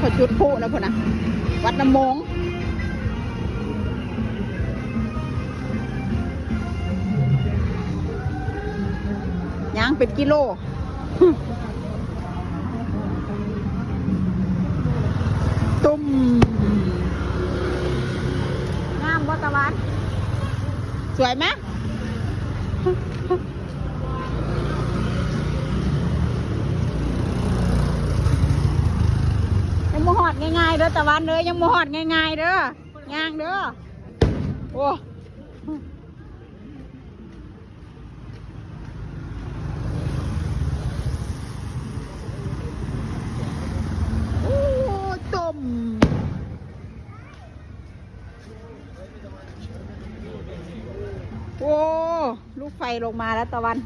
พอชุดผู้แล้วพอนะวัดน้ำมงย่างเป็นกิโลตุ้มงามบ่ตะวันสวยไหมยังบ่หอดง่ายๆเด้อตะวันเลยยังบ่หอดง่ายๆเด้อย่างเด้อโอ้ต้มโอ้ลูกไฟลงมาแล้วตะวัน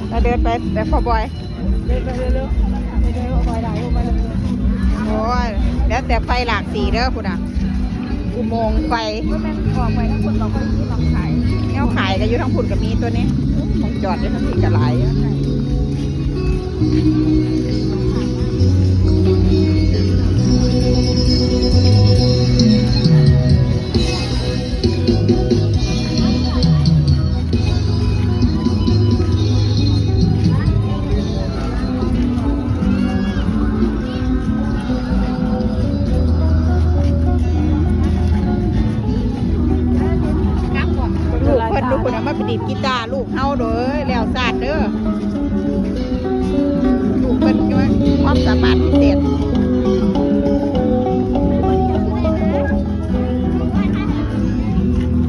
เราเดินไปแบบพ่อบอยเดินไปเร็วๆไปเดินพ่อบอยได้ลงไปเลยโอ้ยแล้วแต่ไฟหลากสีเด้อคุณอ่ะอุโมงค์ไฟก็แม่นออกไปทั้งคนเราก็ที่ลองขายแนวขายก็อยู่ทั้งผุนกับมีตัวนี้ของจอดอยู่ทั้งที่กระไหลเพิ่นดูคนนั้นมาประดิษฐ์กีตาร์ลูกเฮาเด้อแล้วศาสตร์เด้อลูกเพิ่นความสามารถพิเศษ